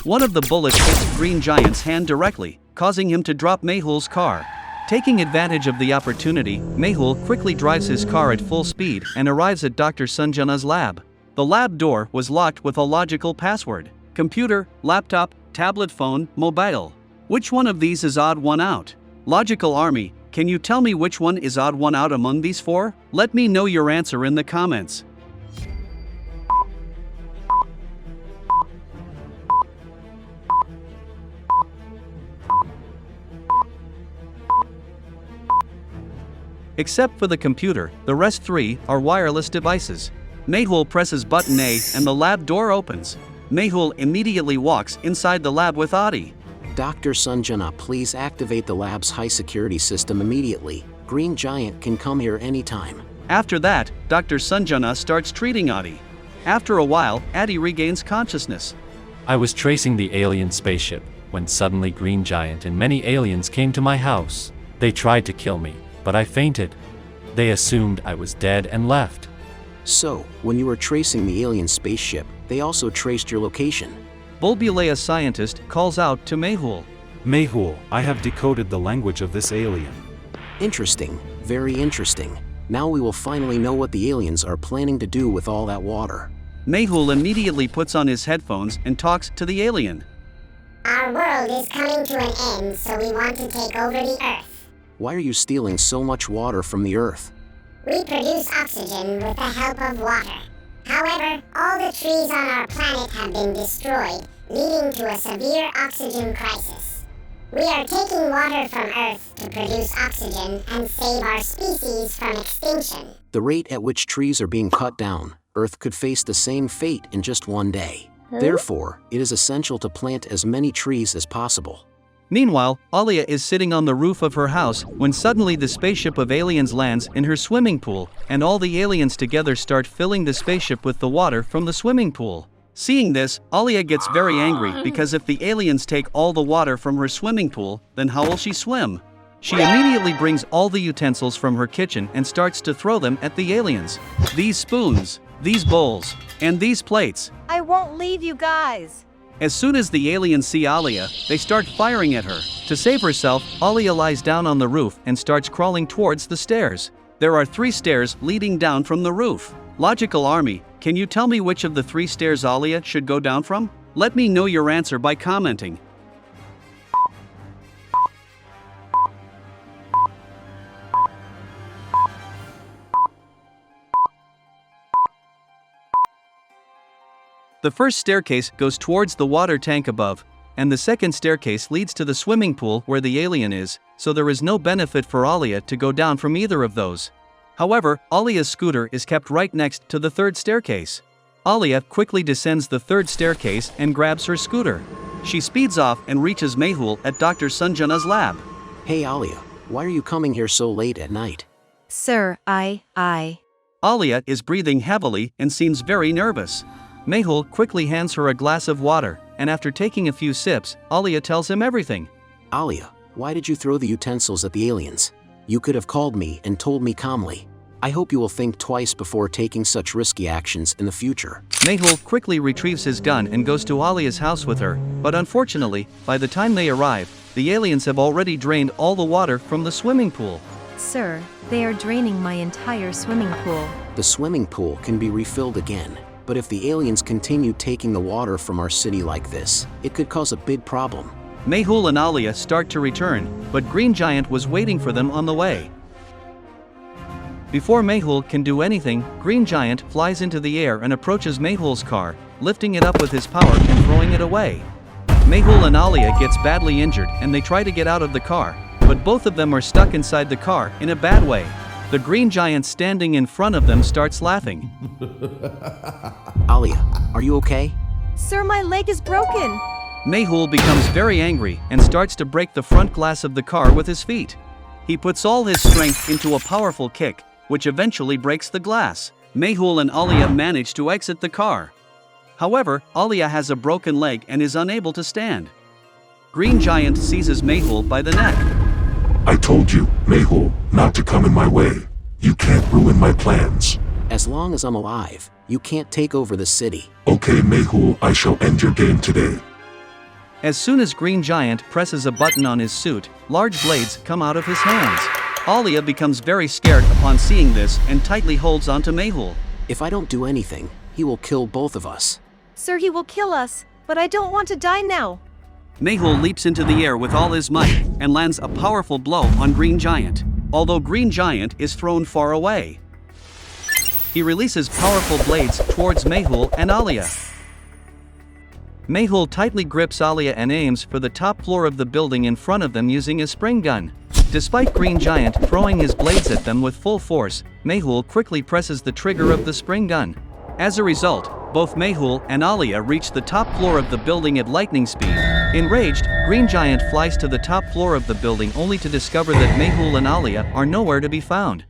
One of the bullets hits Green Giant's hand directly, causing him to drop Mehul's car. Taking advantage of the opportunity, Mehul quickly drives his car at full speed and arrives at Dr. Sanjana's lab. The lab door was locked with a logical password. Computer, laptop, tablet phone, mobile. Which one of these is odd one out? Logical Army, can you tell me which one is odd one out among these four? Let me know your answer in the comments. Except for the computer, the rest three are wireless devices. Mehul presses button A and the lab door opens. Mehul immediately walks inside the lab with Adi. Dr. Sanjana, please activate the lab's high security system immediately. Green Giant can come here anytime. After that, Dr. Sanjana starts treating Adi. After a while, Adi regains consciousness. I was tracing the alien spaceship when suddenly Green Giant and many aliens came to my house. They tried to kill me, but I fainted. They assumed I was dead and left. So, when you were tracing the alien spaceship, they also traced your location. Bulbulea scientist calls out to Mehul. Mehul, I have decoded the language of this alien. Interesting, very interesting. Now we will finally know what the aliens are planning to do with all that water. Mehul immediately puts on his headphones and talks to the alien. Our world is coming to an end, so we want to take over the Earth. Why are you stealing so much water from the Earth? We produce oxygen with the help of water. However, all the trees on our planet have been destroyed, leading to a severe oxygen crisis. We are taking water from Earth to produce oxygen and save our species from extinction. The rate at which trees are being cut down, Earth could face the same fate in just one day. Therefore, it is essential to plant as many trees as possible. Meanwhile, Alia is sitting on the roof of her house when suddenly the spaceship of aliens lands in her swimming pool, and all the aliens together start filling the spaceship with the water from the swimming pool. Seeing this, Alia gets very angry because if the aliens take all the water from her swimming pool, then how will she swim? She immediately brings all the utensils from her kitchen and starts to throw them at the aliens. These spoons, these bowls, and these plates. I won't leave you guys. As soon as the aliens see Alia, they start firing at her. To save herself, Alia lies down on the roof and starts crawling towards the stairs. There are 3 stairs leading down from the roof. Logical Army, can you tell me which of the 3 stairs Alia should go down from? Let me know your answer by commenting. The first staircase goes towards the water tank above, and the second staircase leads to the swimming pool where the alien is, so there is no benefit for Alia to go down from either of those. However, Alia's scooter is kept right next to the third staircase. Alia quickly descends the third staircase and grabs her scooter. She speeds off and reaches Mehul at Dr. Sanjana's lab. Hey Alia, why are you coming here so late at night? Sir, Alia is breathing heavily and seems very nervous. Mehul quickly hands her a glass of water, and after taking a few sips, Alia tells him everything. Alia, why did you throw the utensils at the aliens? You could have called me and told me calmly. I hope you will think twice before taking such risky actions in the future. Mehul quickly retrieves his gun and goes to Alia's house with her, but unfortunately, by the time they arrive, the aliens have already drained all the water from the swimming pool. Sir, they are draining my entire swimming pool. The swimming pool can be refilled again, but if the aliens continue taking the water from our city like this, it could cause a big problem. Mehul and Alia start to return, but Green Giant was waiting for them on the way. Before Mehul can do anything, Green Giant flies into the air and approaches Mehul's car, lifting it up with his power and throwing it away. Mehul and Alia gets badly injured and they try to get out of the car, but both of them are stuck inside the car in a bad way. The Green Giant standing in front of them starts laughing. Alia, are you okay? Sir, my leg is broken. Mehul becomes very angry and starts to break the front glass of the car with his feet. He puts all his strength into a powerful kick, which eventually breaks the glass. Mehul and Alia manage to exit the car. However, Alia has a broken leg and is unable to stand. Green Giant seizes Mehul by the neck. I told you, Mehul, not to come in my way. You can't ruin my plans. As long as I'm alive, you can't take over the city. Okay, Mehul, I shall end your game today. As soon as Green Giant presses a button on his suit, large blades come out of his hands. Alia becomes very scared upon seeing this and tightly holds onto Mehul. If I don't do anything, he will kill both of us. Sir, he will kill us, but I don't want to die now. Mehul leaps into the air with all his might and lands a powerful blow on Green Giant, although Green Giant is thrown far away. He releases powerful blades towards Mehul and Alia. Mehul tightly grips Alia and aims for the top floor of the building in front of them using a spring gun. Despite Green Giant throwing his blades at them with full force, Mehul quickly presses the trigger of the spring gun. As a result, both Mehul and Alia reach the top floor of the building at lightning speed. Enraged, Green Giant flies to the top floor of the building only to discover that Mehul and Alia are nowhere to be found.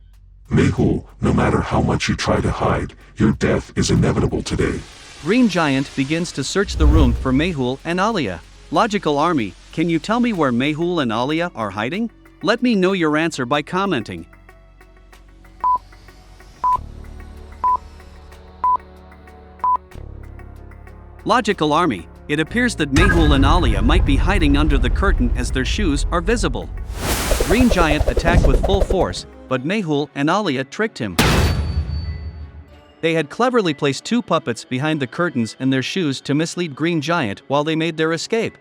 Mehul, no matter how much you try to hide, your death is inevitable today. Green Giant begins to search the room for Mehul and Alia. Logical Army, can you tell me where Mehul and Alia are hiding? Let me know your answer by commenting. Logical Army, it appears that Mehul and Alia might be hiding under the curtain as their shoes are visible. Green Giant attacked with full force, but Mehul and Alia tricked him. They had cleverly placed two puppets behind the curtains and their shoes to mislead Green Giant while they made their escape.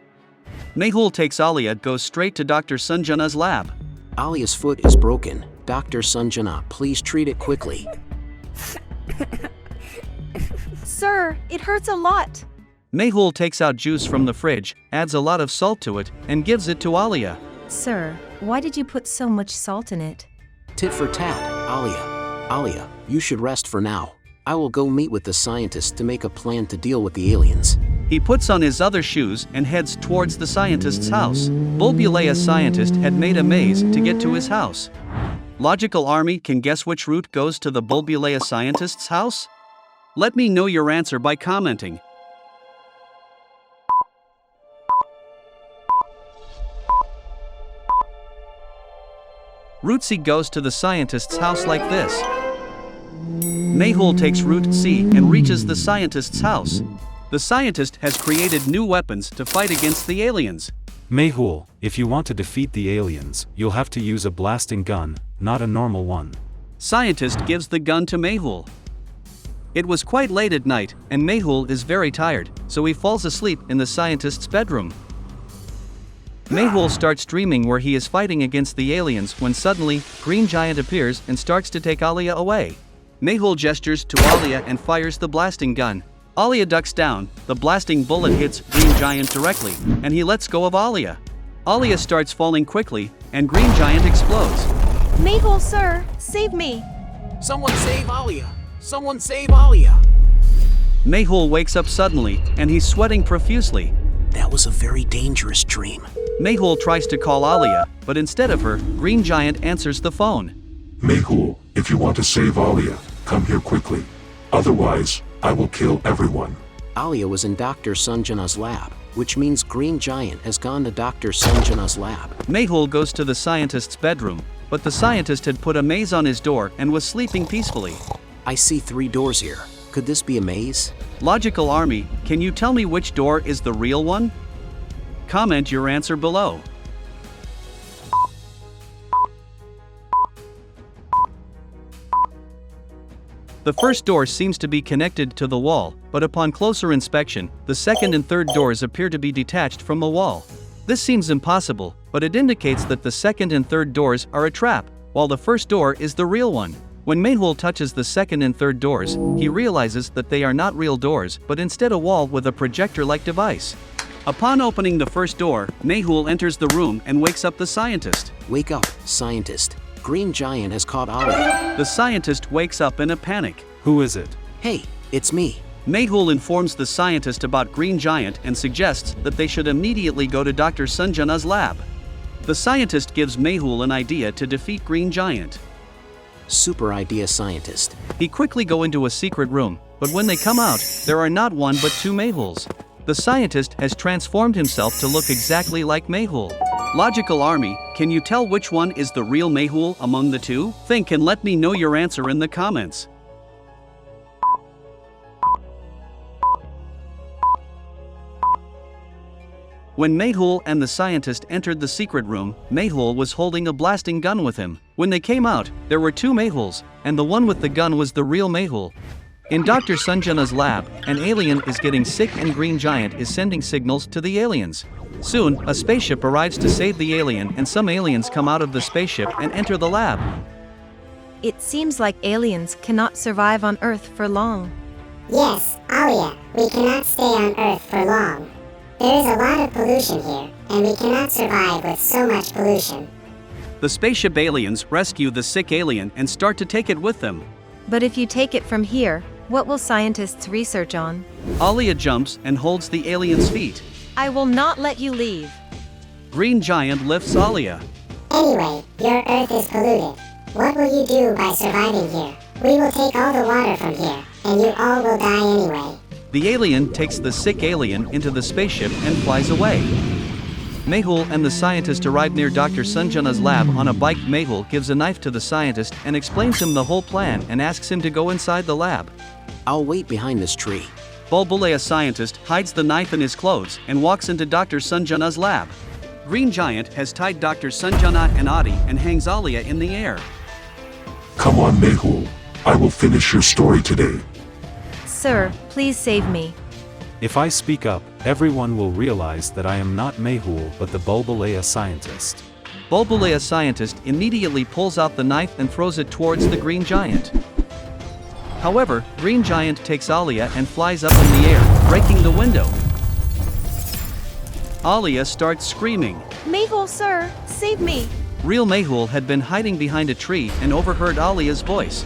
Mehul takes Alia, goes straight to Dr. Sanjana's lab. Alia's foot is broken. Dr. Sanjana, please treat it quickly. Sir, it hurts a lot. Mehul takes out juice from the fridge, adds a lot of salt to it, and gives it to Alia. Sir, why did you put so much salt in it? Tit for tat, Alia. Alia, you should rest for now. I will go meet with the scientists to make a plan to deal with the aliens. He puts on his other shoes and heads towards the scientist's house. Bulbulea scientist had made a maze to get to his house. Logical Army can guess which route goes to the Bulbulea scientist's house? Let me know your answer by commenting. Route C goes to the scientist's house like this. Mehul takes Route C and reaches the scientist's house. The scientist has created new weapons to fight against the aliens. Mehul, if you want to defeat the aliens, you'll have to use a blasting gun, not a normal one. Scientist gives the gun to Mehul. It was quite late at night, and Mehul is very tired, so he falls asleep in the scientist's bedroom. Mehul starts dreaming where he is fighting against the aliens when suddenly, Green Giant appears and starts to take Alia away. Mehul gestures to Alia and fires the blasting gun. Alia ducks down, the blasting bullet hits Green Giant directly, and he lets go of Alia. Alia starts falling quickly, and Green Giant explodes. Mehul, sir, save me. Someone save Alia! Someone save Alia! Mehul wakes up suddenly, and he's sweating profusely. That was a very dangerous dream. Mehul tries to call Alia, but instead of her, Green Giant answers the phone. Mehul, if you want to save Alia, come here quickly. Otherwise, I will kill everyone. Alia was in Dr. Sanjana's lab, which means Green Giant has gone to Dr. Sanjana's lab. Mehul goes to the scientist's bedroom. but the scientist had put a maze on his door and was sleeping peacefully. I see 3 doors here. Could this be a maze? Logical Army, can you tell me which door is the real one? Comment your answer below. The first door seems to be connected to the wall, but upon closer inspection, the second and third doors appear to be detached from the wall. This seems impossible, but it indicates that the second and third doors are a trap, while the first door is the real one. When Mehul touches the second and third doors, he realizes that they are not real doors but instead a wall with a projector-like device. Upon opening the first door, Mehul enters the room and wakes up the scientist. Wake up, scientist. Green Giant has caught Alia. The scientist wakes up in a panic. Who is it? Hey, it's me. Mehul informs the scientist about Green Giant and suggests that they should immediately go to Dr. Sanjana's lab. The scientist gives Mehul an idea to defeat Green Giant. Super idea, scientist. He quickly go into a secret room, but when they come out, there are not one but 2 Mehuls. The scientist has transformed himself to look exactly like Mehul. Logical Army, can you tell which one is the real Mehul among the 2? Think and let me know your answer in the comments. When Mehul and the scientist entered the secret room, Mehul was holding a blasting gun with him. When they came out, there were 2 Mehuls, and the one with the gun was the real Mehul. In Dr. Sanjana's lab, an alien is getting sick and Green Giant is sending signals to the aliens. Soon, a spaceship arrives to save the alien and some aliens come out of the spaceship and enter the lab. It seems like aliens cannot survive on Earth for long. Yes, Alia, we cannot stay on Earth for long. There is a lot of pollution here, and we cannot survive with so much pollution. The spaceship aliens rescue the sick alien and start to take it with them. But if you take it from here, what will scientists research on? Alia jumps and holds the alien's feet. I will not let you leave. Green Giant lifts Alia. Anyway, your Earth is polluted. What will you do by surviving here? We will take all the water from here, and you all will die anyway. The alien takes the sick alien into the spaceship and flies away. Mehul and the scientist arrive near Dr. Sanjana's lab on a bike. Mehul gives a knife to the scientist and explains him the whole plan and asks him to go inside the lab. I'll wait behind this tree. Bulbulea scientist hides the knife in his clothes and walks into Dr. Sanjana's lab. Green Giant has tied Dr. Sanjana and Adi and hangs Alia in the air. Come on, Mehul. I will finish your story today. Sir, please save me. If I speak up, everyone will realize that I am not Mehul but the Bulbulea scientist. Bulbulea scientist immediately pulls out the knife and throws it towards the Green Giant. However, Green Giant takes Alia and flies up in the air, breaking the window. Alia starts screaming. Mehul, sir, save me. Real Mehul had been hiding behind a tree and overheard Alia's voice.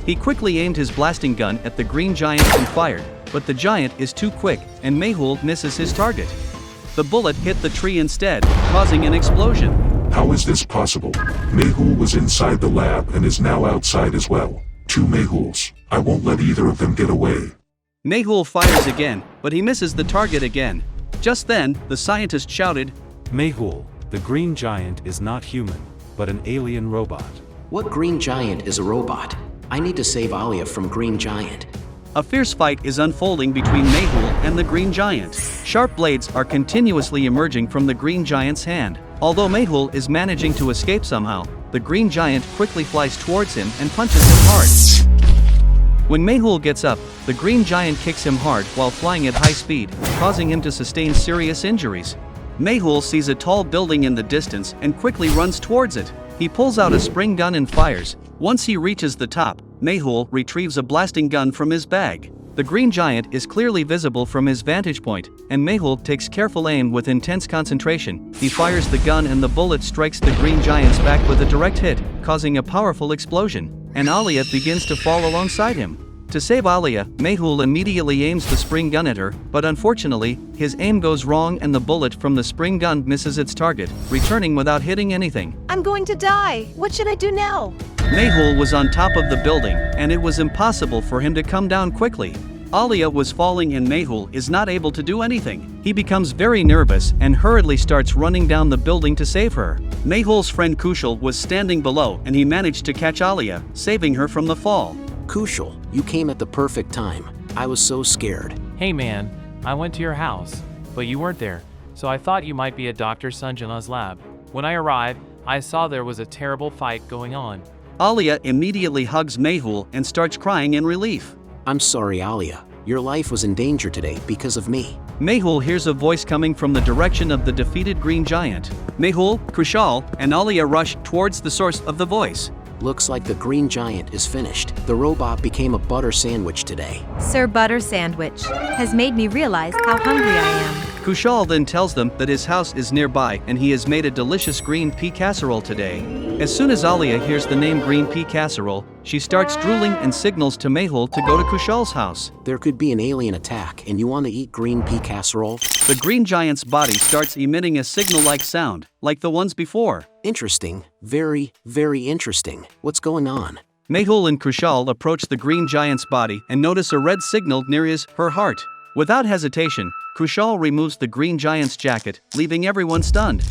He quickly aimed his blasting gun at the Green Giant and fired, but the giant is too quick, and Mehul misses his target. The bullet hit the tree instead, causing an explosion. How is this possible? Mehul was inside the lab and is now outside as well. 2 Mehuls. I won't let either of them get away. Mehul fires again, but he misses the target again. Just then, the scientist shouted, Mehul, the Green Giant is not human, but an alien robot. What Green Giant is a robot? I need to save Alia from Green Giant. A fierce fight is unfolding between Mehul and the Green Giant. Sharp blades are continuously emerging from the Green Giant's hand. Although Mehul is managing to escape somehow, the Green Giant quickly flies towards him and punches him hard. When Mehul gets up, the Green Giant kicks him hard while flying at high speed, causing him to sustain serious injuries. Mehul sees a tall building in the distance and quickly runs towards it. He pulls out a spring gun and fires. Once he reaches the top, Mehul retrieves a blasting gun from his bag. The Green Giant is clearly visible from his vantage point, and Mehul takes careful aim with intense concentration. He fires the gun and the bullet strikes the Green Giant's back with a direct hit, causing a powerful explosion, and Alia begins to fall alongside him. To save Alia, Mehul immediately aims the spring gun at her, but unfortunately, his aim goes wrong and the bullet from the spring gun misses its target, returning without hitting anything. I'm going to die. What should I do now? Mehul was on top of the building, and it was impossible for him to come down quickly. Alia was falling and Mehul is not able to do anything. He becomes very nervous and hurriedly starts running down the building to save her. Mehul's friend Kushal was standing below and he managed to catch Alia, saving her from the fall. Kushal, you came at the perfect time. I was so scared. Hey man, I went to your house, but you weren't there, so I thought you might be at Dr. Sanjana's lab. When I arrived, I saw there was a terrible fight going on. Alia immediately hugs Mehul and starts crying in relief. I'm sorry, Alia. Your life was in danger today because of me. Mehul hears a voice coming from the direction of the defeated green giant. Mehul, Kushal, and Alia rush towards the source of the voice. Looks like the green giant is finished. The robot became a butter sandwich today. Sir Butter Sandwich has made me realize how hungry I am. Kushal then tells them that his house is nearby and he has made a delicious green pea casserole today. As soon as Alia hears the name green pea casserole, she starts drooling and signals to Mehul to go to Kushal's house. There could be an alien attack and you want to eat green pea casserole? The green giant's body starts emitting a signal-like sound, like the ones before. Interesting. Very, very interesting. What's going on? Mehul and Kushal approach the green giant's body and notice a red signal near her heart. Without hesitation, Kushal removes the green giant's jacket, leaving everyone stunned.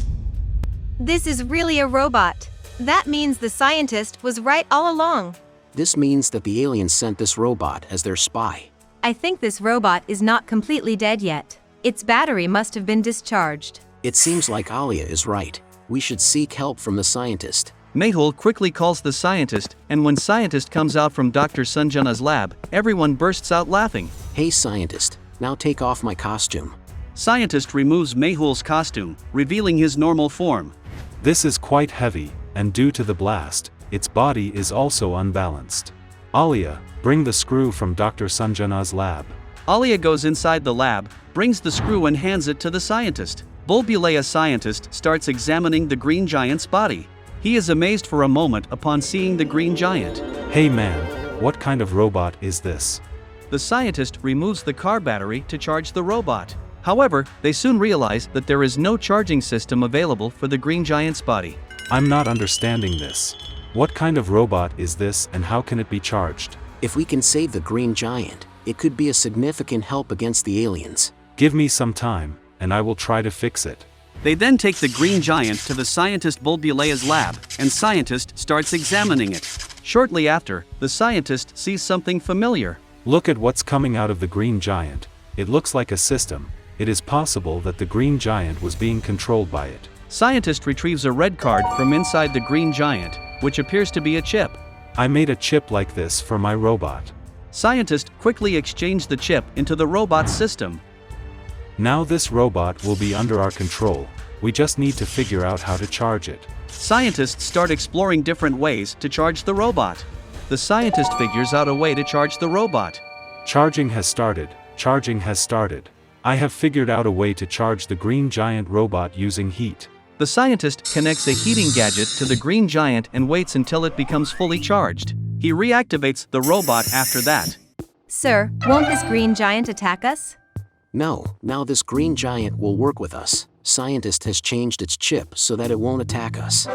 This is really a robot. That means the scientist was right all along. This means that the aliens sent this robot as their spy. I think this robot is not completely dead yet. Its battery must have been discharged. It seems like Alia is right. We should seek help from the scientist. Mehul quickly calls the scientist, and when scientist comes out from Dr. Sanjana's lab, everyone bursts out laughing. Hey scientist, now take off my costume. Scientist removes Mehul's costume, revealing his normal form. This is quite heavy, and due to the blast, its body is also unbalanced. Alia, bring the screw from Dr. Sanjana's lab. Alia goes inside the lab, brings the screw and hands it to the scientist. Bulbulea scientist starts examining the green giant's body. He is amazed for a moment upon seeing the green giant. Hey man, what kind of robot is this? The scientist removes the car battery to charge the robot. However, they soon realize that there is no charging system available for the green giant's body. I'm not understanding this. What kind of robot is this and how can it be charged? If we can save the green giant, it could be a significant help against the aliens. Give me some time, and I will try to fix it. They then take the green giant to the scientist Bulbulea's lab, and scientist starts examining it. Shortly after, the scientist sees something familiar. Look at what's coming out of the green giant. It looks like a system. It is possible that the green giant was being controlled by it. Scientist retrieves a red card from inside the green giant, which appears to be a chip. I made a chip like this for my robot. Scientist quickly exchanged the chip into the robot's system. Now this robot will be under our control. We just need to figure out how to charge it. Scientists start exploring different ways to charge the robot. The scientist figures out a way to charge the robot. Charging has started. Charging has started. I have figured out a way to charge the green giant robot using heat. The scientist connects a heating gadget to the green giant and waits until it becomes fully charged. He reactivates the robot after that. Sir, won't this green giant attack us? No, now this green giant will work with us. Scientist has changed its chip so that it won't attack us.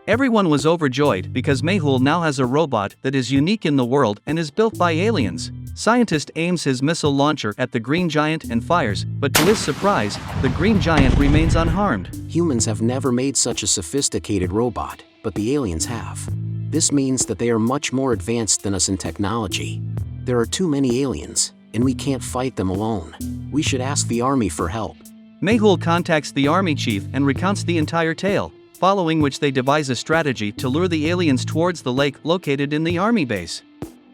Everyone was overjoyed because Mehul now has a robot that is unique in the world and is built by aliens. Scientist aims his missile launcher at the green giant and fires, but to his surprise, the green giant remains unharmed. Humans have never made such a sophisticated robot, but the aliens have. This means that they are much more advanced than us in technology. There are too many aliens, and we can't fight them alone. We should ask the army for help. Mehul contacts the army chief and recounts the entire tale, following which they devise a strategy to lure the aliens towards the lake located in the army base.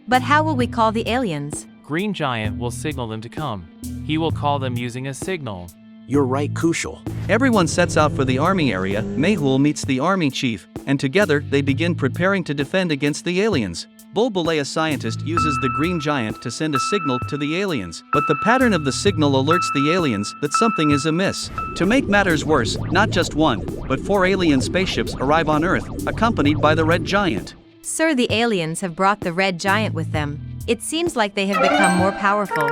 But how will we call the aliens? Green Giant will signal them to come. He will call them using a signal. You're right, Kushal. Everyone sets out for the army area. Mehul meets the army chief, and together they begin preparing to defend against the aliens. Bulbulea scientist uses the green giant to send a signal to the aliens, but the pattern of the signal alerts the aliens that something is amiss. To make matters worse, not just one, but 4 alien spaceships arrive on Earth, accompanied by the red giant. Sir, the aliens have brought the red giant with them. It seems like they have become more powerful.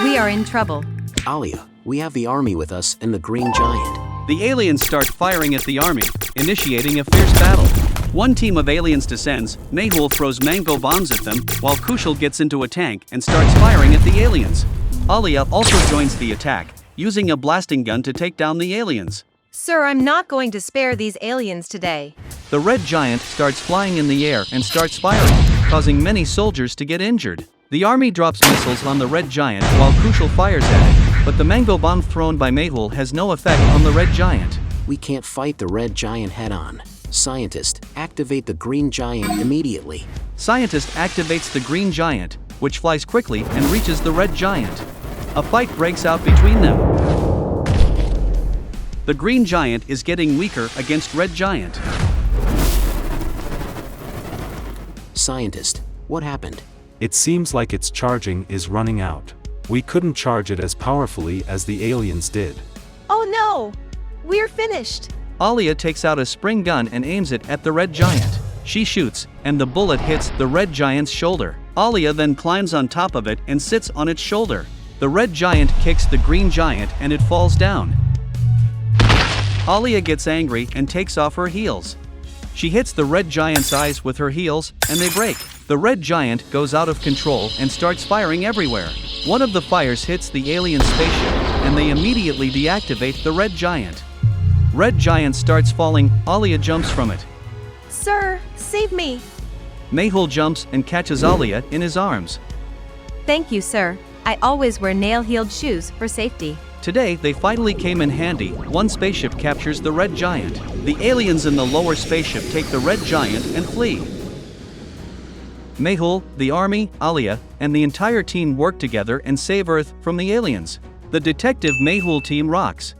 We are in trouble. Alia, we have the army with us and the green giant. The aliens start firing at the army, initiating a fierce battle. One team of aliens descends. Mehul throws mango bombs at them, while Kushal gets into a tank and starts firing at the aliens. Alia also joins the attack, using a blasting gun to take down the aliens. Sir, I'm not going to spare these aliens today. The red giant starts flying in the air and starts firing, causing many soldiers to get injured. The army drops missiles on the red giant while Crucial fires at it, but the mango bomb thrown by Mehul has no effect on the red giant. We can't fight the red giant head-on. Scientist, activate the green giant immediately. Scientist activates the green giant, which flies quickly and reaches the red giant. A fight breaks out between them. The green giant is getting weaker against red giant. Scientist, what happened? It seems like its charging is running out. We couldn't charge it as powerfully as the aliens did. Oh no! We're finished. Alia takes out a spring gun and aims it at the red giant. She shoots, and the bullet hits the red giant's shoulder. Alia then climbs on top of it and sits on its shoulder. The red giant kicks the green giant and it falls down. Alia gets angry and takes off her heels. She hits the red giant's eyes with her heels, and they break. The red giant goes out of control and starts firing everywhere. One of the fires hits the alien spaceship, and they immediately deactivate the red giant. Red giant starts falling, Alia jumps from it. Sir, save me. Mehul jumps and catches Alia in his arms. Thank you, sir. I always wear nail-heeled shoes for safety. Today, they finally came in handy. One spaceship captures the red giant. The aliens in the lower spaceship take the red giant and flee. Mehul, the army, Alia, and the entire team work together and save Earth from the aliens. The Detective Mehul team rocks.